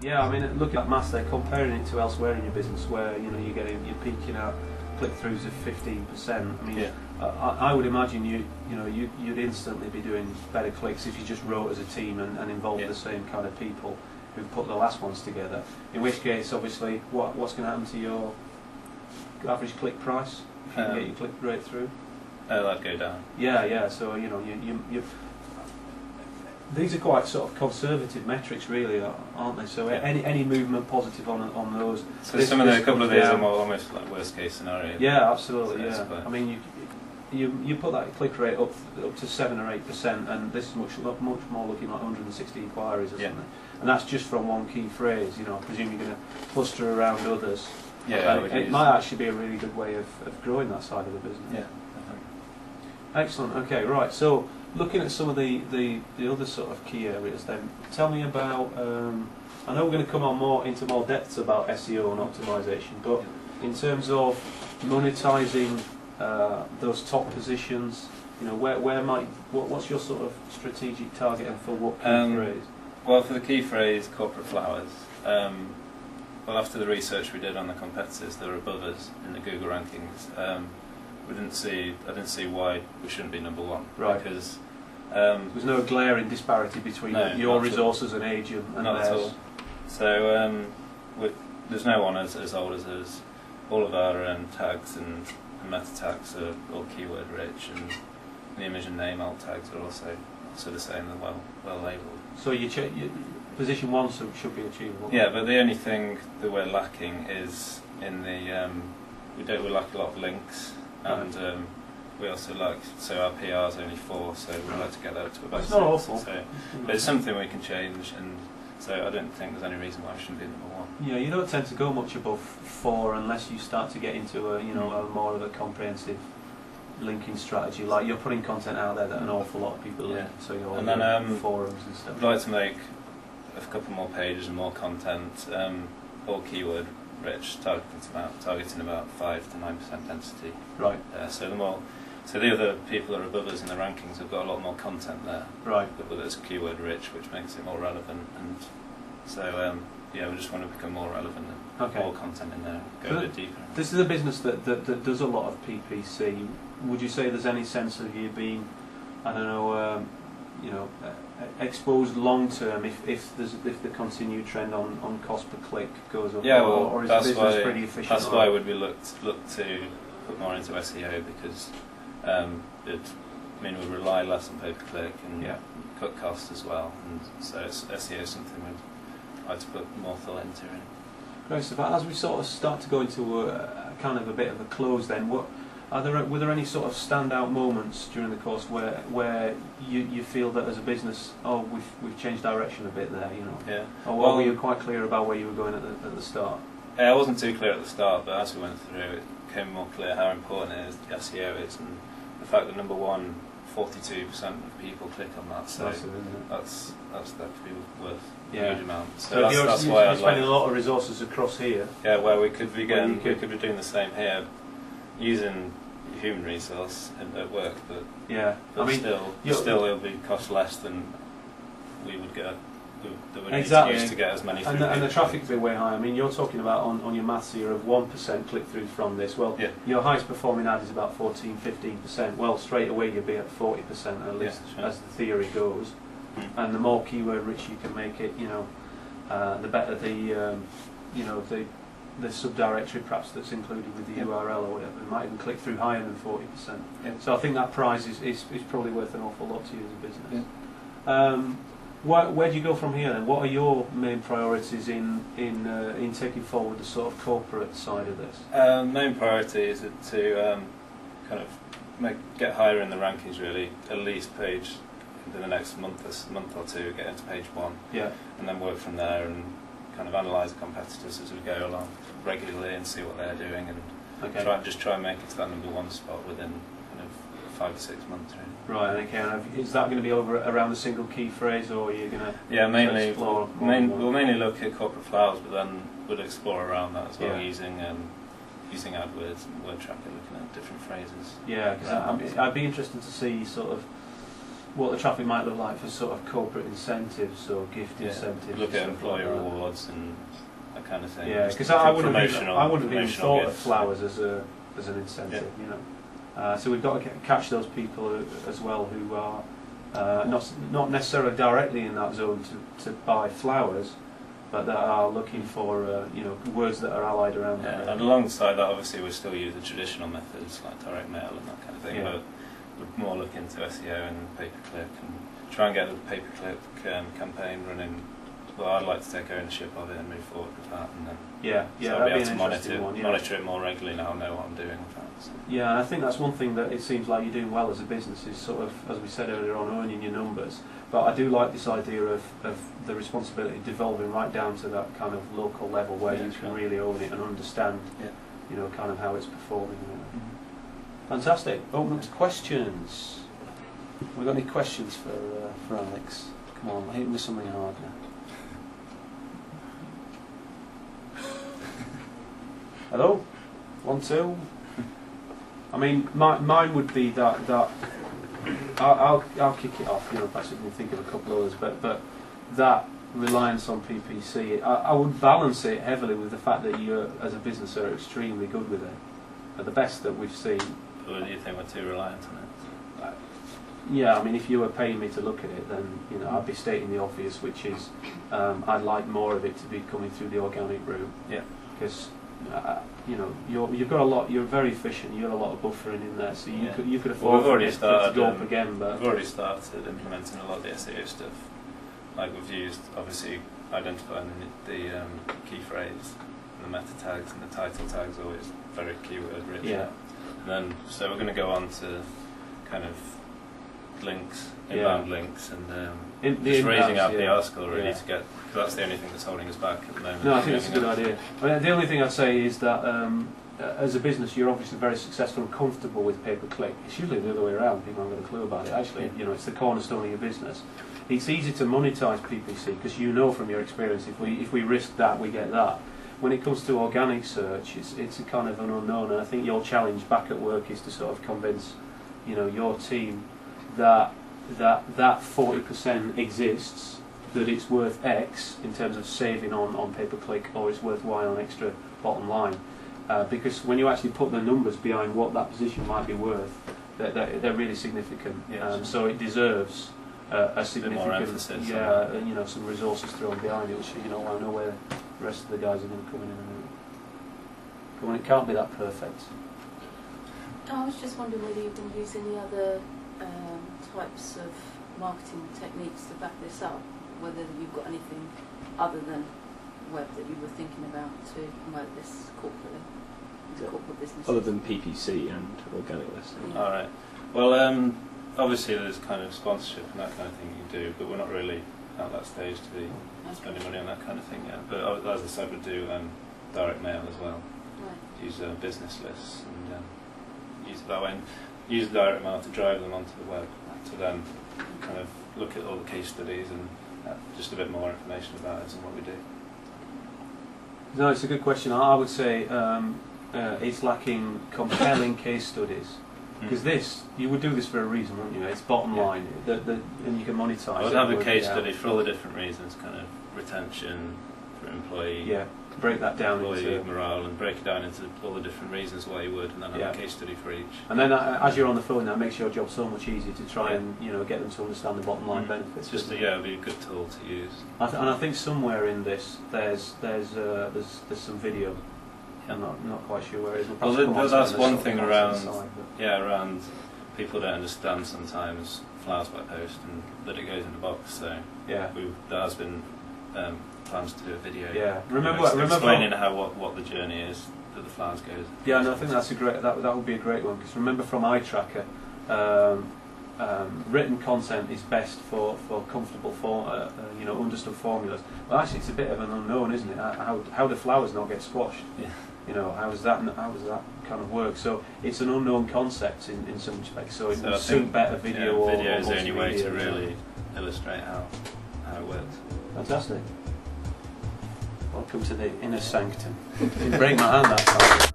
Yeah, I mean, looking at maths, they're comparing it to elsewhere in your business, where you're peaking out click-throughs of 15%. I mean, yeah. I would imagine you'd instantly be doing better clicks if you just wrote as a team and involved the same kind of people who put the last ones together. In which case, obviously, what's going to happen to your average click price if you can get your click rate through? That'd go down. Yeah. So these are quite sort of conservative metrics, really, aren't they? So any movement positive on those. So a couple of these are more almost like worst case scenario. Yeah, absolutely. So I mean, you put that click rate up to 7 or 8%, and this is much more looking like 160 inquiries or something. And that's just from one key phrase. I presume you're going to cluster around others. Yeah, it might actually be a really good way of growing that side of the business. Yeah. Excellent. Okay, right. So, looking at some of the other sort of key areas, then tell me about. I know we're going to come on into more depths about SEO and optimization, but in terms of monetising those top positions, what's your sort of strategic target and for what key phrase? Well, for the key phrase, corporate flowers. Well, after the research we did on the competitors, they were above us in the Google rankings. I didn't see why we shouldn't be number one. Right. Because there's no glaring disparity between your resources and age and not theirs. at all. So there's no one as old as us. All of our tags and meta tags are all keyword rich, and the image and name alt tags are also the same. They're well labelled. So your position one should be achievable. Yeah, but the only thing that we're lacking is in the we lack a lot of links. And we also our PR is only 4, so we'd like to get that to about 6. It's not awful. So, but it's something we can change, and so I don't think there's any reason why I shouldn't be number one. Yeah, you don't tend to go much above 4 unless you start to get into a more of a comprehensive linking strategy. Like you're putting content out there that an awful lot of people link, so you're on forums and stuff. I'd like to make a couple more pages and more content, all keyword rich, targeting about 5 to 9% density. Right. So the other people that are above us in the rankings have got a lot more content there. Right. But it's keyword rich, which makes it more relevant. And so we just want to become more relevant and more content in there, go a bit deeper. This is a business that does a lot of PPC. Would you say there's any sense of you being, I don't know, exposed long term if the continued trend on cost per click goes up? Yeah, or is the business pretty efficient? That's why would we look to put more into SEO, because we rely less on pay per click and cut costs as well, and so SEO is something we'd like to put more thought into. Great stuff. As we sort of start to go into a kind of a bit of a close, then were there any sort of standout moments during the course where you feel that as a business, we've changed direction a bit there, Yeah. Or were you quite clear about where you were going at the start? I wasn't too clear at the start, but as we went through, it became more clear how important SEO is, and the fact that number one, 42% of people click on that. So that's definitely worth a huge amount. So that's why I'm spending a lot of resources across here. Yeah, where we could be doing the same here, using human resource at work, but still it'll be cost less than we would get. That we need to use to get as many. And the traffic's been way high. I mean, you're talking about on your maths here of 1% click through from this. Well, your highest performing ad is about 14-15%. Well, straight away you'll be at 40% at least, as the theory goes. And the more keyword rich you can make it, the better the subdirectory perhaps that's included with the URL or whatever. It might even click through higher than 40%. So I think that prize is probably worth an awful lot to you as a business. Where do you go from here then? What are your main priorities in taking forward the sort of corporate side of this? Main priority is to kind of get higher in the rankings, really, at least page in the next month or two, get into page 1, and then work from there and kind of analyse the competitors as we go along regularly and see what they're doing, and try and make it to that number 1 spot within kind of 5 to 6 months, really. Right, okay. And is that going to be around a single key phrase, or are you going to explore? We'll mainly look at corporate flowers, but then we'll explore around that as well, using AdWords and Word Tracker, looking at different phrases. Yeah, because I'd be interested to see sort of what the traffic might look like for sort of corporate incentives or gift incentives. Look at employee rewards and that kind of thing. Yeah, because I wouldn't have even thought of flowers as an incentive, you know. So we've got to catch those people as well who are not necessarily directly in that zone to buy flowers, but that are looking for you know, words that are allied around that. And alongside that, obviously, we still use the traditional methods like direct mail and that kind of thing, but we're more looking into SEO and pay-per-click and try and get the pay-per-click campaign running. Well, I'd like to take ownership of it and move forward with that, and then so I'll be able to monitor it more regularly now. I know what I'm doing with that. So. Yeah, and I think that's one thing that it seems like you're doing well as a business is sort of, as we said earlier on, owning your numbers. But I do like this idea of the responsibility devolving right down to that kind of local level where you can really own it and understand, you know, kind of how it's performing. Fantastic. Open up to questions. We got any questions for Alex? Come on, hit him with something hard now. Hello? 1, 2? I mean, mine would be that I'll kick it off, you know, perhaps we can think of a couple others, but that reliance on PPC, I would balance it heavily with the fact that you, as a business, are extremely good with it. At the best that we've seen. Or do you think we're too reliant on it? Yeah, I mean, if you were paying me to look at it, then, you know, I'd be stating the obvious, which is I'd like more of it to be coming through the organic route. Yeah. Because you know, you've got a lot. You're very efficient. You've got a lot of buffering in there, so you could afford to go up again. But we've already started implementing a lot of the SEO stuff. Like we've used, obviously, identifying the key phrase, and the meta tags, and the title tags. Always very keyword rich. Yeah. And then, so we're going to go on to kind of links, inbound links, and just raising up the article really to get. Because that's the only thing that's holding us back at the moment. No, I think that's a good idea. I mean, the only thing I'd say is that as a business, you're obviously very successful and comfortable with pay-per-click. It's usually the other way around. People haven't got a clue about it. Actually, you know, it's the cornerstone of your business. It's easy to monetize PPC because you know from your experience if we risk that, we get that. When it comes to organic search, it's a kind of an unknown, and I think your challenge back at work is to sort of convince, you know, your team that 40% exists, that it's worth X in terms of saving on pay-per-click, or it's worth Y on extra bottom line. Because when you actually put the numbers behind what that position might be worth, they're really significant. So it deserves a significant, you know, some resources thrown behind it, which, you know, I know where the rest of the guys are going to come in a minute. Come on, it can't be that perfect. I was just wondering whether you can use any other types of marketing techniques to back this up, whether you've got anything other than web that you were thinking about to promote this corporately, corporate business. Other than PPC and organic listing. All right. Well, obviously there's kind of sponsorship and that kind of thing you can do, but we're not really at that stage to be spending money on that kind of thing yet. But as I said, we do direct mail as well. Right. Use business lists and use it that way. And use direct mail to drive them onto the web to then kind of look at all the case studies and just a bit more information about us and what we do. No, it's a good question. I would say it's lacking compelling case studies. Because you would do this for a reason, wouldn't you? It's bottom line, and you can monetize. I would have a case study for all the different reasons, kind of retention for employee. Yeah, break that down into morale and break it down into all the different reasons why you would, and then have a case study for each. And then as you're on the phone, that makes your job so much easier to try and get them to understand the bottom line benefits. Just it'd be a good tool to use. And I think somewhere in this there's some video. I'm not quite sure where it is. Well, that's one thing around around people don't understand sometimes flowers by post and that it goes in a box. So there has been plans to do a video. Yeah, remember explaining what the journey is that the flowers goes. Yeah, no, I think that's a great that would be a great one, because remember from iTracker, written content is best for comfortable understood formulas. Well, actually, it's a bit of an unknown, isn't it? How do flowers not get squashed? Yeah. You know, how does that kind of work? So it's an unknown concept in some respects. So it would suit better video or video is the only way to really illustrate how it works. Fantastic. Welcome to the inner sanctum. Didn't break my hand that time.